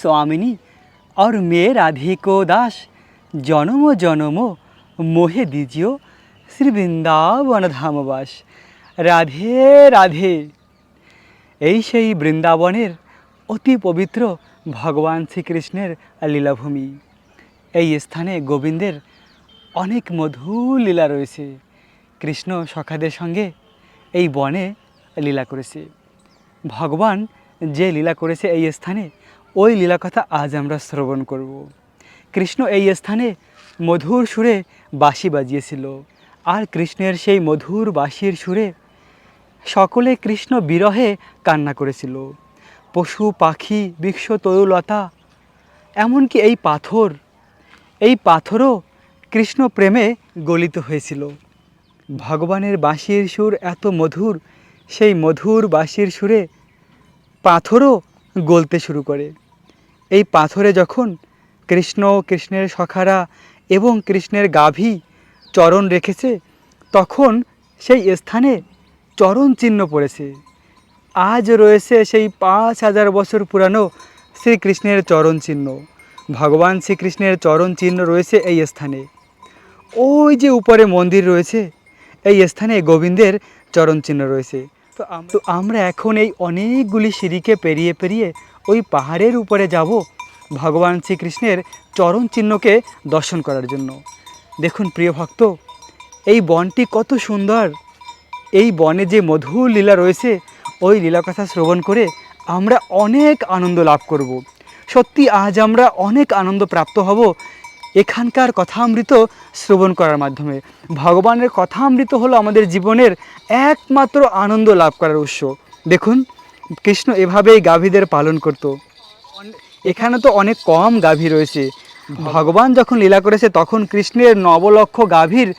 स्वामिनी और मैं राधे को दास जन्म जन्म मोहे दीजियो শ্রী বৃন্দাবন ধামবাস। রাধে রাধে। এই সেই বৃন্দাবনের অতি পবিত্র ভগবান শ্রীকৃষ্ণের লীলাভূমি। এই স্থানে গোবিন্দের অনেক মধুর লীলা রয়েছে। কৃষ্ণ সখাদের সঙ্গে এই বনে লীলা করেছে। ভগবান যে লীলা করেছে এই স্থানে, ওই লীলা কথা আজ আমরা শ্রবণ করব। কৃষ্ণ এই স্থানে মধুর সুরে বাঁশি বাজিয়েছিল, আর কৃষ্ণের সেই মধুর বাঁশির সুরে সকলে কৃষ্ণ বিরহে কান্না করেছিল। পশু পাখি বৃক্ষ তরুলতা, এমনকি এই পাথরও কৃষ্ণ প্রেমে গলিত হয়েছিল। ভগবানের বাঁশির সুর এত মধুর, সেই মধুর বাঁশির সুরে পাথরও গলতে শুরু করে। এই পাথরে যখন কৃষ্ণের সখারা এবং কৃষ্ণের গাভী চরণ রেখেছে, তখন সেই স্থানে চরণ চিহ্ন পড়েছে। আজ রয়েছে সেই 5000 বছর পুরানো শ্রীকৃষ্ণের চরণ চিহ্ন। ভগবান শ্রীকৃষ্ণের চরণ চিহ্ন রয়েছে এই স্থানে। ওই যে উপরে মন্দির রয়েছে, এই স্থানে গোবিন্দের চরণ চিহ্ন রয়েছে। তো আমরা এখন এই অনেকগুলি সিঁড়িকে পেরিয়ে পেরিয়ে ওই পাহাড়ের উপরে যাব ভগবান শ্রীকৃষ্ণের চরণ চিহ্নকে দর্শন করার জন্য। দেখুন প্রিয় ভক্ত, এই বনটি কত সুন্দর। এই বনে যে মধুর লীলা রয়েছে, ওই লীলা কথা শ্রবণ করে আমরা অনেক আনন্দ লাভ করব। সত্যি আজ আমরা অনেক আনন্দ প্রাপ্ত হব এখানকার কথামৃত শ্রবণ করার মাধ্যমে। ভগবানের কথামৃত হলো আমাদের জীবনের একমাত্র আনন্দ লাভ করার উৎস। দেখুন কৃষ্ণ এভাবেই গাভীদের পালন করত। এখানে তো অনেক কম গাভী রয়েছে। ভগবান যখন লীলা করেছে তখন কৃষ্ণের 9 লক্ষ গাভীর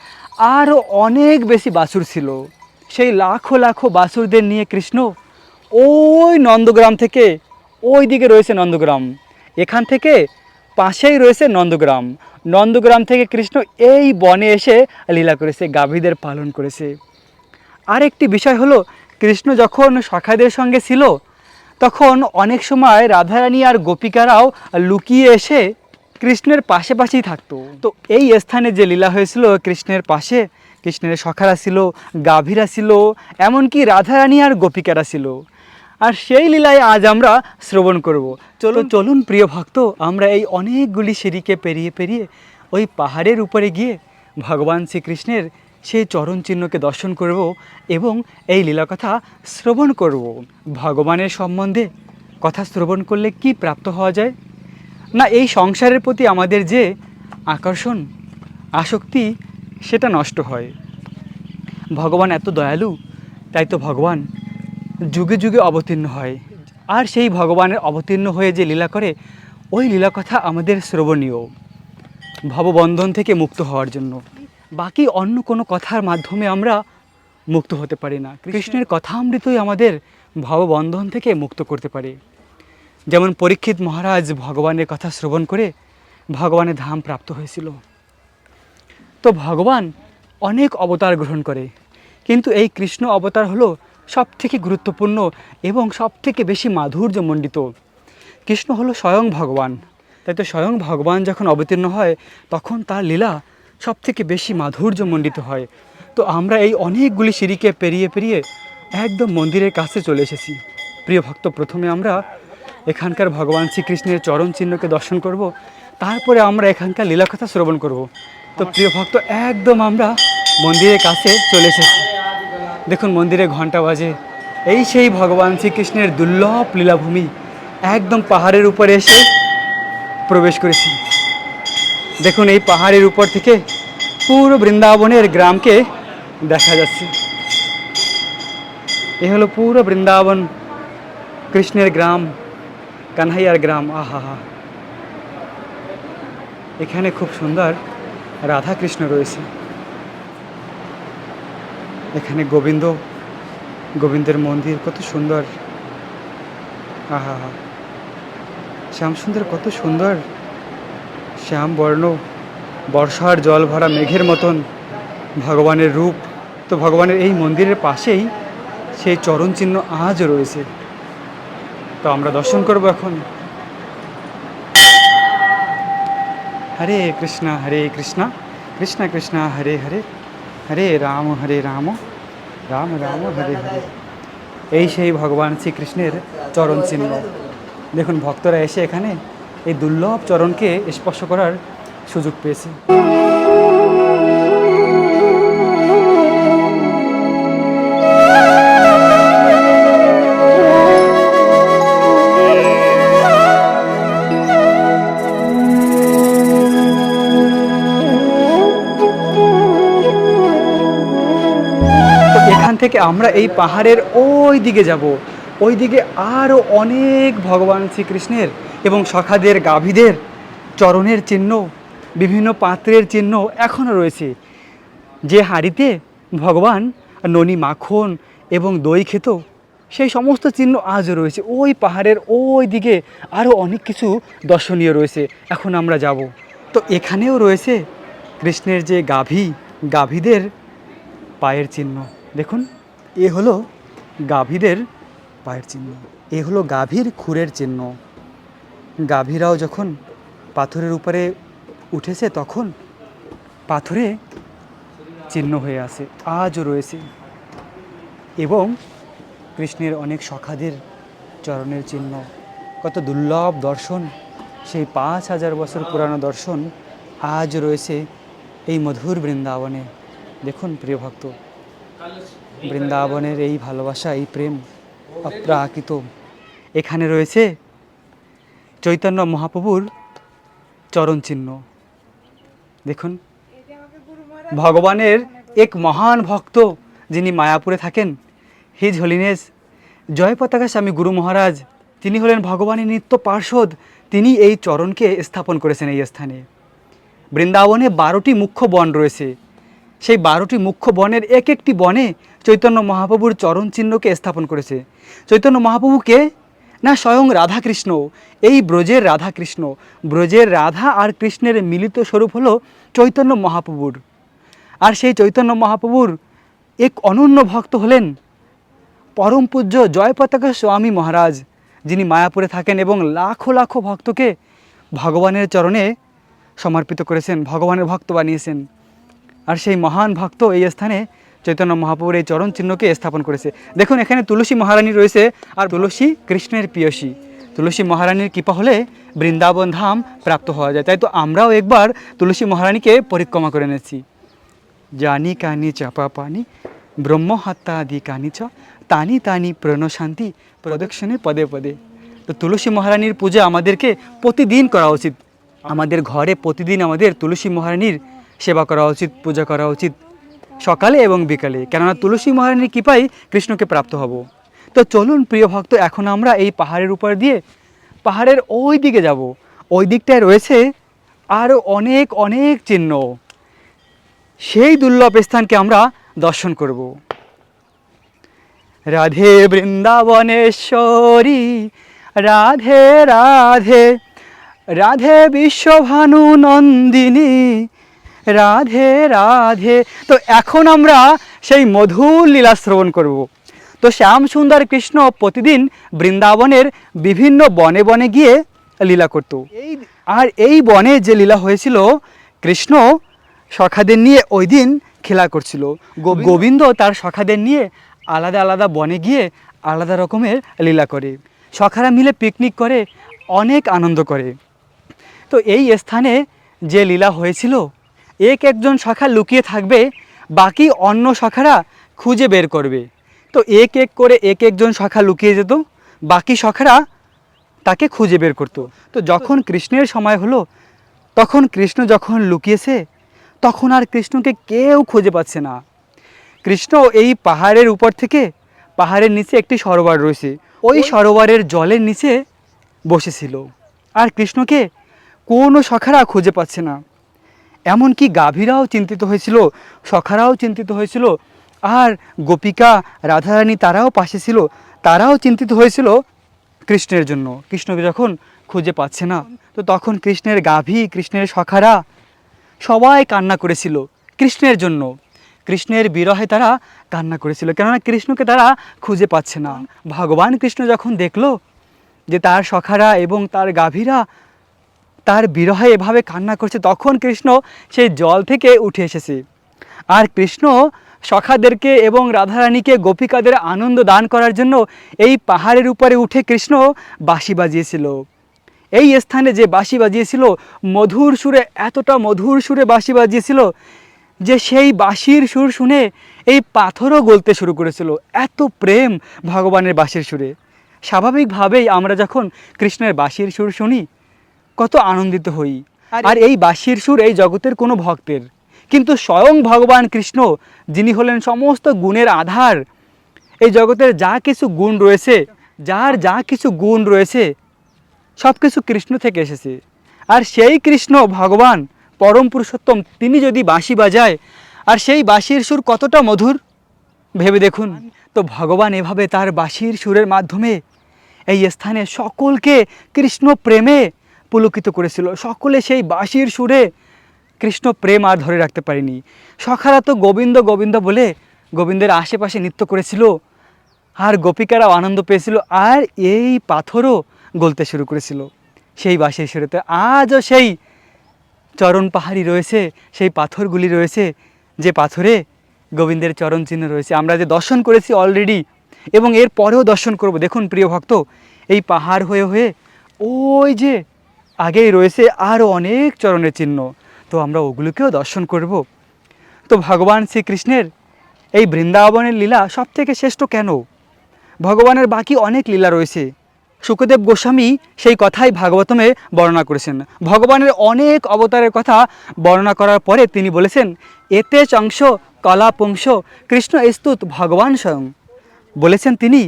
আরও অনেক বেশি বাছুর ছিল। সেই লাখো লাখো বাছুরদের নিয়ে কৃষ্ণ ওই নন্দগ্রাম থেকে, ওই দিকে রয়েছে নন্দগ্রাম, এখান থেকে পাশেই রয়েছে নন্দগ্রাম থেকে কৃষ্ণ এই বনে এসে লীলা করেছে, গাভীদের পালন করেছে। আরেকটি বিষয় হলো, কৃষ্ণ যখন সখাদের সঙ্গে ছিল তখন অনেক সময় রাধারানী আর গোপিকারাও লুকিয়ে এসে কৃষ্ণের পাশেই থাকতো। তো এই স্থানে যে লীলা হয়েছিল, কৃষ্ণের পাশে কৃষ্ণের সখারা ছিল, গাভীরা ছিল, এমনকি রাধারানী আর গোপিকারা ছিল। আর সেই লীলায় আজ আমরা শ্রবণ করব। চলুন প্রিয় ভক্ত, আমরা এই অনেকগুলি সিঁড়িকে পেরিয়ে পেরিয়ে ওই পাহাড়ের উপরে গিয়ে ভগবান শ্রীকৃষ্ণের সেই চরণ চিহ্নকে দর্শন করব এবং এই লীলা কথা শ্রবণ করব। ভগবানের সম্বন্ধে কথা শ্রবণ করলে কি প্রাপ্ত হওয়া যায় না, এই সংসারের প্রতি আমাদের যে আকর্ষণ আসক্তি সেটা নষ্ট হয়। ভগবান এত দয়ালু, তাই তো ভগবান যুগে যুগে অবতীর্ণ হয়। আর সেই ভগবানের অবতীর্ণ হয়ে যে লীলা করে, ওই লীলা কথা আমাদের শ্রবণীয় ভববন্ধন থেকে মুক্ত হওয়ার জন্য। বাকি অন্য কোনো কথার মাধ্যমে আমরা মুক্ত হতে পারি না। কৃষ্ণের কথামৃতই আমাদের ভববন্ধন থেকে মুক্ত করতে পারে। যেমন পরীক্ষিত মহারাজ ভগবানের কথা শ্রবণ করে ভগবানের ধাম প্রাপ্ত হয়েছিল। তো ভগবান অনেক অবতার গ্রহণ করে, কিন্তু এই কৃষ্ণ অবতার হলো সবথেকে গুরুত্বপূর্ণ এবং সবথেকে বেশি মাধুর্যমণ্ডিত। কৃষ্ণ হলো স্বয়ং ভগবান, তাই তো স্বয়ং ভগবান যখন অবতীর্ণ হয় তখন তার লীলা সবথেকে বেশি মাধুর্যমণ্ডিত হয়। তো আমরা এই অনেকগুলি সিঁড়িকে পেরিয়ে পেরিয়ে একদম মন্দিরের কাছে চলে এসেছি। প্রিয় ভক্ত, প্রথমে আমরা এখানকার ভগবান শ্রীকৃষ্ণের চরণ চিহ্নকে দর্শন করব, তারপরে আমরা এখানকার লীলা কথা শ্রবণ করব। তো প্রিয় ভক্ত, একদম আমরা মন্দিরের কাছে চলে এসেছি। দেখুন মন্দিরে ঘণ্টা বাজে। এই সেই ভগবান শ্রীকৃষ্ণের দুর্লভ লীলাভূমি। একদম পাহাড়ের উপরে এসে প্রবেশ করেছি। দেখুন এই পাহাড়ের উপর থেকে পুরো বৃন্দাবনের গ্রামকে দেখা যাচ্ছে। এ হলো পুরো বৃন্দাবন, কৃষ্ণের গ্রাম, কানহাইয়ার গ্রাম। আহা হা, এখানে খুব সুন্দর রাধা কৃষ্ণ রয়েছে। এখানে গোবিন্দের মন্দির কত সুন্দর। আহা হা, শ্যাম সুন্দর, কত সুন্দর শ্যাম বর্ণ, বর্ষার জল ভরা মেঘের মতন ভগবানের রূপ। তো ভগবানের এই মন্দিরের পাশেই সেই চরণ চিহ্ন আজও রয়েছে। তো আমরা দর্শন করব এখন। হরে কৃষ্ণ কৃষ্ণ কৃষ্ণ হরে হরে হরে রাম রাম রাম হরে হরে। এই সেই ভগবান শ্রীকৃষ্ণের চরণ চিহ্ন। দেখুন ভক্তরা এসে এখানে এই দুর্লভ চরণকে স্পর্শ করার সুযোগ পেয়েছে। এখান থেকে আমরা এই পাহাড়ের ওই দিকে যাব। ওই দিকে আরও অনেক ভগবান শ্রীকৃষ্ণের এবং সখাদের গাভীদের চরণের চিহ্ন, বিভিন্ন পাত্রের চিহ্ন এখনও রয়েছে। যে হাঁড়িতে ভগবান ননি মাখন এবং দই খেত, সেই সমস্ত চিহ্ন আজও রয়েছে। ওই পাহাড়ের ওই দিকে আরও অনেক কিছু দর্শনীয় রয়েছে, এখন আমরা যাব। তো এখানেও রয়েছে কৃষ্ণের যে গাভীদের পায়ের চিহ্ন। দেখুন, এ হলো গাভীদের পায়ের চিহ্ন, এ হলো গাভীর খুরের চিহ্ন। গাভীরাও যখন পাথরের উপরে উঠেছে তখন পাথরে চিহ্ন হয়ে আছে, আজও রয়েছে। এবং কৃষ্ণের অনেক সখাদের চরণের চিহ্ন, কত দুর্লভ দর্শন, সেই 5000 বছর পুরানো দর্শন আজ রয়েছে এই মধুর বৃন্দাবনে। দেখুন প্রিয় ভক্ত, বৃন্দাবনের এই ভালোবাসা, এই প্রেম অপ্রাকৃত। এখানে রয়েছে চৈতন্য মহাপ্রভুর চরণ চিহ্ন। দেখুন, ভগবানের এক মহান ভক্ত যিনি মায়াপুরে থাকেন, হিজ হোলিনেস জয় পতাকা স্বামী গুরু মহারাজ, তিনি হলেন ভগবানের নিত্য পার্ষদ। তিনি এই চরণকে স্থাপন করেছেন এই স্থানে। বৃন্দাবনে 12টি মুখ্য বন রয়েছে, সেই 12টি মুখ্য বনের এক একটি বনে চৈতন্য মহাপ্রভুর চরণ চিহ্নকে স্থাপন করেছে। চৈতন্য মহাপ্রভুকে না স্বয়ং রাধাকৃষ্ণ, এই ব্রজের রাধাকৃষ্ণ, ব্রজের রাধা আর কৃষ্ণের মিলিত স্বরূপ হলো চৈতন্য মহাপ্রভুর। আর সেই চৈতন্য মহাপ্রভুর এক অনন্য ভক্ত হলেন পরম পূজ্য জয় পতাকা স্বামী মহারাজ, যিনি মায়াপুরে থাকেন এবং লাখো লাখো ভক্তকে ভগবানের চরণে সমর্পিত করেছেন, ভগবানের ভক্ত বানিয়েছেন। আর সেই মহান ভক্ত এই স্থানে চৈতন্য মহাপ্রভুর এই চরণ চিহ্নকে স্থাপন করেছে। দেখুন, এখানে তুলসী মহারানী রয়েছে, আর তুলসী কৃষ্ণের প্রিয়সী। তুলসী মহারানীর কৃপা হলে বৃন্দাবন ধাম প্রাপ্ত হওয়া যায়। তাই তো আমরাও একবার তুলসী মহারানীকে পরিক্রমা করে এনেছি। জানি কানি চাপা পানি ব্রহ্মহত্যাদি কানি চ তানি তানি প্রণশান্তি প্রদক্ষিণে পদে পদে। তো তুলসী মহারানীর পূজা আমাদেরকে প্রতিদিন করা উচিত। আমাদের ঘরে প্রতিদিন আমাদের তুলসী মহারানীর সেবা করা উচিত, পূজা করা উচিত, সকালে এবং বিকালে, কেননা তুলসী মহারানীর কৃপায় কৃষ্ণকে প্রাপ্ত হব। তো চলুন প্রিয় ভক্ত, এখন আমরা এই পাহাড়ের উপর দিয়ে পাহাড়ের ওই দিকে যাব। ওই দিকটায় রয়েছে আরও অনেক অনেক চিহ্ন, সেই দুর্লভ স্থানকে আমরা দর্শন করব। রাধে বৃন্দাবনেশ্বরী রাধে রাধে, রাধে বিশ্বভানু নন্দিনী রাধে রাধে। তো এখন আমরা সেই মধুর লীলা শ্রবণ করব। তো শ্যাম সুন্দর কৃষ্ণ প্রতিদিন বৃন্দাবনের বিভিন্ন বনে বনে গিয়ে লীলা করত। এই বনে যে লীলা হয়েছিল, কৃষ্ণ সখাদের নিয়ে ওই দিন খেলা করছিল। গোবিন্দ তার সখাদের নিয়ে আলাদা আলাদা বনে গিয়ে আলাদা রকমের লীলা করে, সখারা মিলে পিকনিক করে, অনেক আনন্দ করে। তো এই স্থানে যে লীলা হয়েছিল, একজন সখা লুকিয়ে থাকবে, বাকি অন্য সখারা খুঁজে বের করবে। তো এক করে একজন সখা লুকিয়ে যেত, বাকি সখারা তাকে খুঁজে বের করতো। তো যখন কৃষ্ণের সময় হলো, তখন কৃষ্ণ যখন লুকিয়েছে, তখন আর কৃষ্ণকে কেউ খুঁজে পাচ্ছে না। কৃষ্ণ এই পাহাড়ের উপর থেকে, পাহাড়ের নিচে একটি সরোবর রয়েছে, ওই সরোবরের জলের নিচে বসেছিল। আর কৃষ্ণকে কোনো সখারা খুঁজে পাচ্ছে না। এমনকি গাভীরাও চিন্তিত হয়েছিল, সখারাও চিন্তিত হয়েছিল, আর গোপিকা রাধারানী তারাও পাশে ছিল, তারাও চিন্তিত হয়েছিল কৃষ্ণের জন্য। কৃষ্ণকে যখন খুঁজে পাচ্ছে না, তো তখন কৃষ্ণের গাভী, কৃষ্ণের সখারা সবাই কান্না করেছিল কৃষ্ণের জন্য। কৃষ্ণের বিরহে তারা কান্না করেছিল, কেননা কৃষ্ণকে তারা খুঁজে পাচ্ছে না। ভগবান কৃষ্ণ যখন দেখলো যে তার সখারা এবং তার গাভীরা তার বিরহে এভাবে কান্না করছে, তখন কৃষ্ণ সেই জল থেকে উঠে এসেছে। আর কৃষ্ণ সখাদেরকে এবং রাধারানীকে গোপিকাদের আনন্দ দান করার জন্য এই পাহাড়ের উপরে উঠে কৃষ্ণ বাঁশি বাজিয়েছিল। এই স্থানে যে বাঁশি বাজিয়েছিল মধুর সুরে, এতটা মধুর সুরে বাঁশি বাজিয়েছিল যে সেই বাঁশির সুর শুনে এই পাথরও গলতে শুরু করেছিল। এত প্রেম ভগবানের বাঁশির সুরে। স্বাভাবিকভাবেই আমরা যখন কৃষ্ণের বাঁশির সুর শুনি কত আনন্দিত হই। আর এই বাঁশির সুর এই জগতের কোনো ভক্তের, কিন্তু স্বয়ং ভগবান কৃষ্ণ যিনি হলেন সমস্ত গুণের আধার, এই জগতের যা কিছু গুণ রয়েছে, যার যা কিছু গুণ রয়েছে সব কিছু কৃষ্ণ থেকে এসেছে। আর সেই কৃষ্ণ ভগবান পরম পুরুষোত্তম, তিনি যদি বাঁশি বাজায় আর সেই বাঁশির সুর কতটা মধুর ভেবে দেখুন। তো ভগবান এভাবে তার বাঁশির সুরের মাধ্যমে এই স্থানে সকলকে কৃষ্ণ প্রেমে পুলকিত করেছিল। সকলে সেই বাঁশির সুরে কৃষ্ণ প্রেম আর ধরে রাখতে পারেনি। সখারা তো গোবিন্দ গোবিন্দ বলে গোবিন্দের আশেপাশে নৃত্য করেছিল, আর গোপিকারাও আনন্দ পেয়েছিল, আর এই পাথরও গলতে শুরু করেছিল সেই বাঁশির সুরেতে। আজও সেই চরণ পাহাড়ি রয়েছে, সেই পাথরগুলি রয়েছে, যে পাথরে গোবিন্দের চরণ চিহ্ন রয়েছে। আমরা যে দর্শন করেছি অলরেডি এবং এর পরেও দর্শন করব। দেখুন প্রিয় ভক্ত, এই পাহাড় হয়ে হয়ে ওই যে আগেই রয়েছে আরও অনেক চরণের চিহ্ন, তো আমরা ওগুলোকেও দর্শন করব। তো ভগবান শ্রীকৃষ্ণের এই বৃন্দাবনের লীলা সব থেকে শ্রেষ্ঠ কেন? ভগবানের বাকি অনেক লীলা রয়েছে। শুকদেব গোস্বামী সেই কথাই ভাগবতমে বর্ণনা করেছেন। ভগবানের অনেক অবতারের কথা বর্ণনা করার পরে তিনি বলেছেন, এতে চংশ কলা পুংস কৃষ্ণ স্তুত ভগবান স্বয়ং। বলেছেন তিনি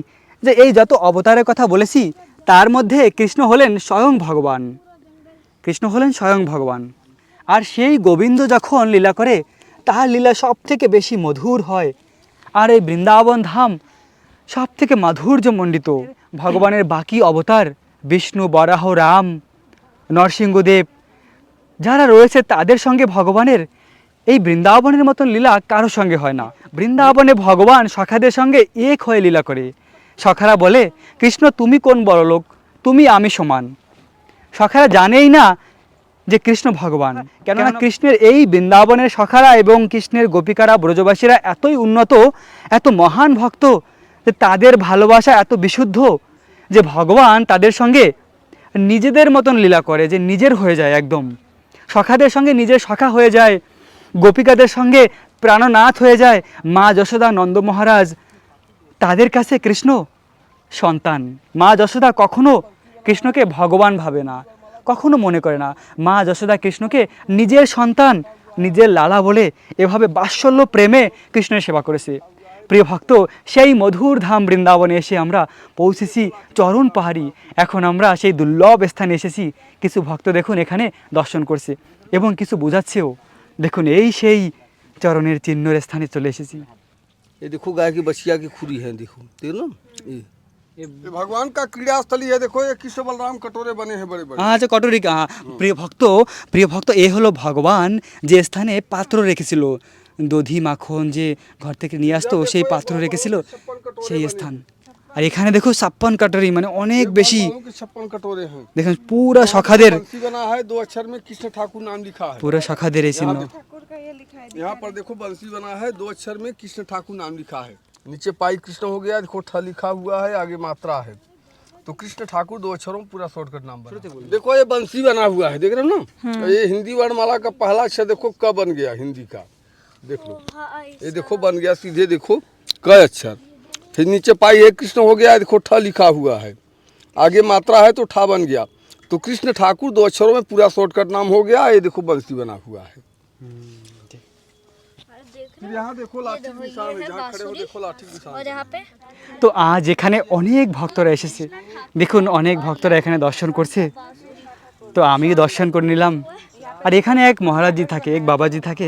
যে এই যত অবতারের কথা বলেছি তার মধ্যে কৃষ্ণ হলেন স্বয়ং ভগবান। কৃষ্ণ হলেন স্বয়ং ভগবান। আর সেই গোবিন্দ যখন লীলা করে তার লীলা সব থেকে বেশি মধুর হয়। আর এই বৃন্দাবন ধাম সব থেকে মাধুর্যমণ্ডিত। ভগবানের বাকি অবতার বিষ্ণু, বরাহ, রাম, নরসিংহদেব যারা রয়েছে তাদের সঙ্গে ভগবানের এই বৃন্দাবনের মতন লীলা কারোর সঙ্গে হয় না। বৃন্দাবনে ভগবান সখাদের সঙ্গে এক হয়ে লীলা করে। সখারা বলে, কৃষ্ণ তুমি কোন বড়লোক, তুমি আমি সমান। সখারা জানেই না যে কৃষ্ণ ভগবান, কেননা কৃষ্ণের এই বৃন্দাবনের সখারা এবং কৃষ্ণের গোপিকারা ব্রজবাসীরা এতই উন্নত, এত মহান ভক্ত যে তাদের ভালোবাসা এত বিশুদ্ধ যে ভগবান তাদের সঙ্গে নিজেদের মতন লীলা করে, যে নিজের হয়ে যায় একদম। সখাদের সঙ্গে নিজের সখা হয়ে যায়, গোপিকাদের সঙ্গে প্রাণনাথ হয়ে যায়। মা যশোদা, নন্দ মহারাজ, তাদের কাছে কৃষ্ণ সন্তান। মা যশোদা কখনো কৃষ্ণকে ভগবান ভাবে না, কখনো মনে করে না। মা যশোদা কৃষ্ণকে নিজের সন্তান, নিজের লালা বলে এভাবে বাৎসল্য প্রেমে কৃষ্ণের সেবা করেছে। প্রিয় ভক্ত, সেই মধুর ধাম বৃন্দাবনে এসে আমরা পৌঁছেছি চরণ পাহাড়ি। এখন আমরা সেই দুর্লভ স্থানে এসেছি। কিছু ভক্ত দেখুন এখানে দর্শন করছে এবং কিছু বোঝাচ্ছেও। দেখুন এই সেই চরণের চিহ্নের স্থানে চলে এসেছি। ये देखो गाय की बछिया की खुरी है, देखो देख लो ये भगवान का क्रीड़ा स्थली है। देखो ये कृष्ण बलराम कटोरे बने हैं बड़े बड़े। আচ্ছা কটরি, প্রিয় ভক্ত এ হলো ভগবান যে স্থানে পাত্র রেখেছিল, দধি মাখন যে ঘর থেকে নিয়ে আসতো সেই পাত্র রেখেছিল সেই স্থান। আর এখানে দেখো 56 কাটরি, মানে অনেক বেশি। 56 कटोरे हैं। দেখুন পুরা সখাদের, बंसी बना है, 2 अक्षर में कृष्ण ठाकुर नाम लिखा है। পুরা সখাদের এই চিহ্ন। यहाँ पर देखो बंसी बना है, 2 अक्षर में कृष्ण ठाकुर नाम लिखा है। नीचे पाई कृष्ण हो गया, देखो ठ लिखा हुआ है, आगे मात्रा है। तो कृष्ण ठाकुर 2 अक्षरों में पूरा शॉर्टकट नाम बना। देखो ये बंसी बना हुआ है, देख रहे हो ना। ये हिंदी वर्णमाला का पहला अक्षर देखो क बन गया हिंदी का, देख लो। ये देखो बन गया सीधे, देखो क अक्षर। फिर नीचे पाई एक कृष्ण हो गया, देखो ठ लिखा हुआ है, आगे मात्रा है तो ठा बन गया। तो कृष्ण ठाकुर 2 अक्षरों में पूरा शॉर्टकट नाम हो गया। ये देखो बंसी बना हुआ है। यहाँ देखो लाठी के निशान है, जहाँ खड़े हो देखो लाठी के निशान। और यहाँ पे তো আজ এখানে অনেক ভক্তরা এসেছে। দেখুন অনেক ভক্তরা এখানে দর্শন করছে, তো আমিও দর্শন করে নিলাম। আর এখানে এক মহারাজজি থাকে, এক বাবাজি থাকে,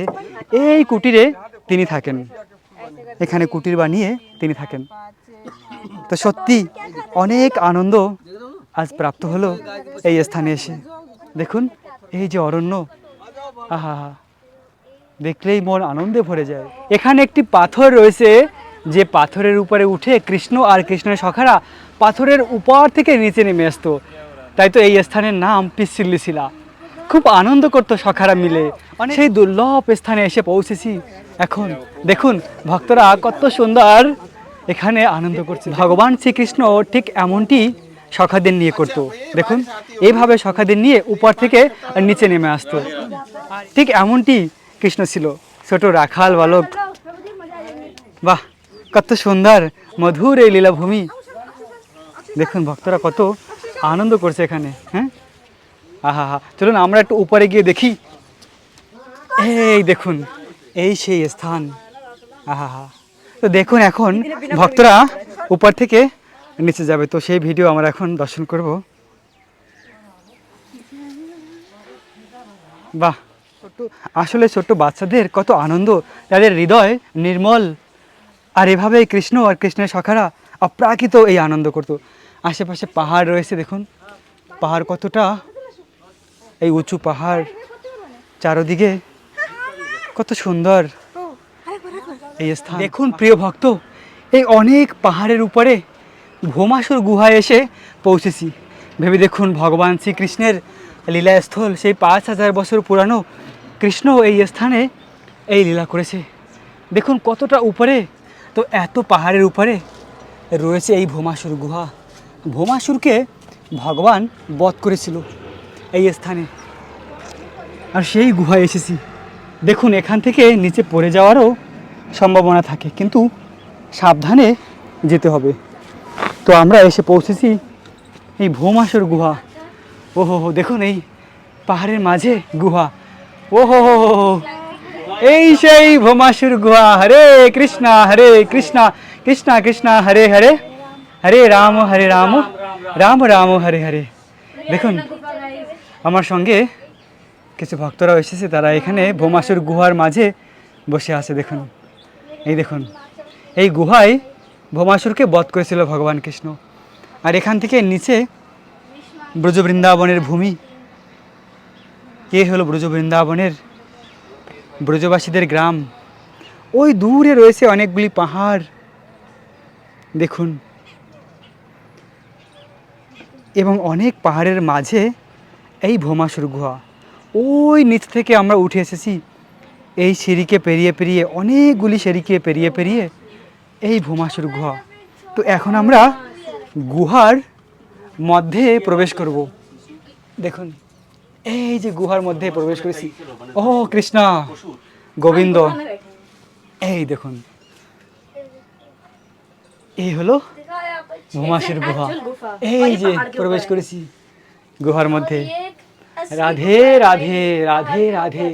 এই কুটিরে তিনি থাকেন, এখানে কুটির বানিয়ে তিনি থাকেন। তো সত্যি অনেক আনন্দ আজ প্রাপ্ত হলো এই স্থানে এসে। দেখুন এই যে অরণ্য, আহা দেখলেই মন আনন্দে ভরে যায়। এখানে একটি পাথর রয়েছে, যে পাথরের উপরে উঠে কৃষ্ণ আর কৃষ্ণের সখারা পাথরের উপর থেকে নিচে নেমে আসতো। তাই তো এই স্থানের নাম পিচ্ছিল্লি শিলা। খুব আনন্দ করতো সখারা মিলে। সেই দুর্লভ স্থানে এসে পৌঁছেছি। এখন দেখুন ভক্তরা কত সুন্দর এখানে আনন্দ করছে। ভগবান শ্রীকৃষ্ণ ঠিক এমনটি সখাদের নিয়ে করতো। দেখুন এইভাবে সখাদের নিয়ে উপর থেকে নিচে নেমে আসতো। ঠিক এমনটি কৃষ্ণ ছিল, ছোট রাখাল বালক। বাহ, কত সুন্দর মধুর এই লীলাভূমি। দেখুন ভক্তরা কত আনন্দ করছে এখানে। হ্যাঁ, আহা হা, চলুন আমরা একটু উপরে গিয়ে দেখি। এই দেখুন, এই সেই স্থান। আহা হা, তো দেখুন এখন ভক্তরা উপর থেকে নিচে যাবে, তো সেই ভিডিও আমরা এখন দর্শন করব। বাহ, আসলে ছোট্ট বাচ্চাদের কত আনন্দ, তাদের হৃদয় নির্মল। আর এভাবেই কৃষ্ণ আর কৃষ্ণের সখারা অপ্রাকৃত এই আনন্দ করতো। আশেপাশে পাহাড় রয়েছে, দেখুন পাহাড় কতটা, এই উঁচু পাহাড়, চারদিকে কত সুন্দর এই স্থান। দেখুন প্রিয় ভক্ত, এই অনেক পাহাড়ের উপরে ভৌমাসুর গুহায় এসে পৌঁছেছি। ভেবে দেখুন ভগবান শ্রীকৃষ্ণের লীলাস্থল, সেই 5000 বছর পুরানো কৃষ্ণ এই স্থানে এই লীলা করেছে। দেখুন কতটা উপরে, তো এত পাহাড়ের উপরে রয়েছে এই ভৌমাসুর গুহা। ভৌমাসুরকে ভগবান বধ করেছিল এই স্থানে, আর সেই গুহায় এসেছি। দেখুন এখান থেকে নিচে পড়ে যাওয়ারও সম্ভাবনা থাকে, কিন্তু সাবধানে যেতে হবে। তো আমরা এসে পৌঁছেছি এই ভৌমাসুর গুহা। ও হো হো, দেখুন এই পাহাড়ের মাঝে গুহা। ও হো হো হো, এই সেই ভৌমাসুর গুহা। হরে কৃষ্ণা কৃষ্ণ কৃষ্ণ হরে হরে, হরে রাম রাম রাম হরে হরে। দেখুন আমার সঙ্গে কিছু ভক্তরা এসেছে, তারা এখানে ভৌমাসুর গুহার মাঝে বসে আছে। দেখুন এই দেখুন, এই গুহায় ভৌমাসুরকে বধ করেছিল ভগবান কৃষ্ণ। আর এখান থেকে নিচে ব্রজ বৃন্দাবনের ভূমি। কে হলো ব্রজ বৃন্দাবনের ব্রজবাসীদের গ্রাম। ওই দূরে রয়েছে অনেকগুলি পাহাড়, দেখুন, এবং অনেক পাহাড়ের মাঝে এই ভৌমাসুর গুহা। ওই নিচ থেকে আমরা উঠে এসেছি এই সিঁড়িকে পেরিয়ে পেরিয়ে, অনেকগুলি সিঁড়িকে পেরিয়ে পেরিয়ে এই ভৌমাসুর গুহা। তো এখন আমরা গুহার মধ্যে প্রবেশ করব। দেখুন এই যে গুহার মধ্যে প্রবেশ করেছি। ও কৃষ্ণা গোবিন্দ, এই দেখুন এই হলো ভৌমাসুর গুহা। এই যে প্রবেশ করেছি গুহার মধ্যে। রাধে রাধে রাধে রাধে।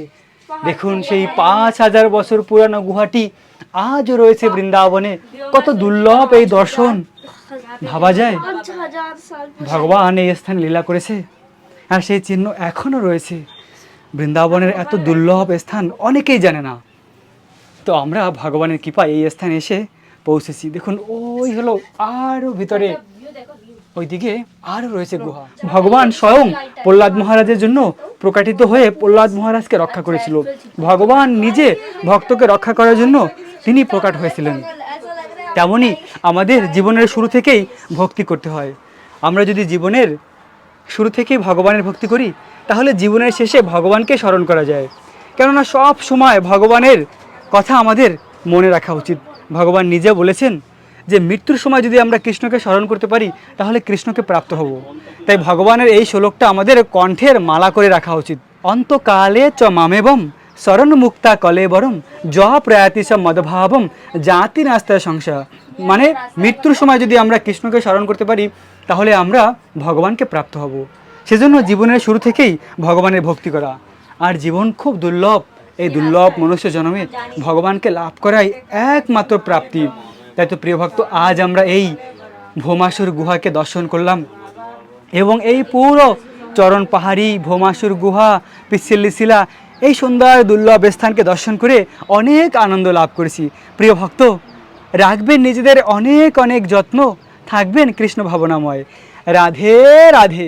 দেখুন সেই 5000 বছর পুরানো গুহাটি আজও রয়েছে বৃন্দাবনে। কত দুর্লভ এই দর্শন, ভাবা যায় ভগবান এই স্থান লীলা করেছে, আর সেই চিহ্ন এখনো রয়েছে। বৃন্দাবনের এত দুর্লভ স্থান অনেকেই জানে না। তো আমরা ভগবানের কৃপায় এই স্থানে এসে পৌঁছেছি। দেখুন ওই হলো আরো ভিতরে, ওইদিকে আরো রয়েছে গুহা। ভগবান স্বয়ং প্রহ্লাদ মহারাজের জন্য প্রকাশিত হয়ে প্রহ্লাদ মহারাজকে রক্ষা করেছিল। ভগবান নিজে ভক্তকে রক্ষা করার জন্য তিনি প্রকট হয়েছিলেন। তেমনি আমাদের জীবনের শুরু থেকেই ভক্তি করতে হয়। আমরা যদি জীবনের শুরু থেকেই ভগবানের ভক্তি করি, তাহলে জীবনের শেষে ভগবানকে স্মরণ করা যায়। কেননা সব সময় ভগবানের কথা আমাদের মনে রাখা উচিত। ভগবান নিজে বলেছেন যে মৃত্যুর সময় যদি আমরা কৃষ্ণকে স্মরণ করতে পারি, তাহলে কৃষ্ণকে প্রাপ্ত হব। তাই ভগবানের এই শ্লোকটা আমাদের কণ্ঠের মালা করে রাখা উচিত। অন্তকালে চ মামেবম শরণ মুক্তা কলেবরম জ প্রয়াতি স মদভাবম জাতি নাস্তা সংশয়। মানে মৃত্যুর সময় যদি আমরা কৃষ্ণকে স্মরণ করতে পারি, তাহলে আমরা ভগবানকে প্রাপ্ত হব। সেজন্য জীবনের শুরু থেকেই ভগবানের ভক্তি করা। আর জীবন খুব দুর্লভ, এই দুর্লভ মনুষ্য জন্মে ভগবানকে লাভ করাই একমাত্র প্রাপ্তি। তাই তো প্রিয় ভক্ত, আজ আমরা এই ভৌমাসুর গুহাকে দর্শন করলাম, এবং এই পুরো চরণ পাহাড়ি ভৌমাসুর গুহা, পিচ্ছিল্লি শিলা, এই সুন্দর দুর্লভ স্থানকে দর্শন করে অনেক আনন্দ লাভ করেছি। প্রিয় ভক্ত, রাখবেন নিজেদের অনেক অনেক যত্ন, থাকবেন কৃষ্ণ ভাবনাময়। রাধে রাধে।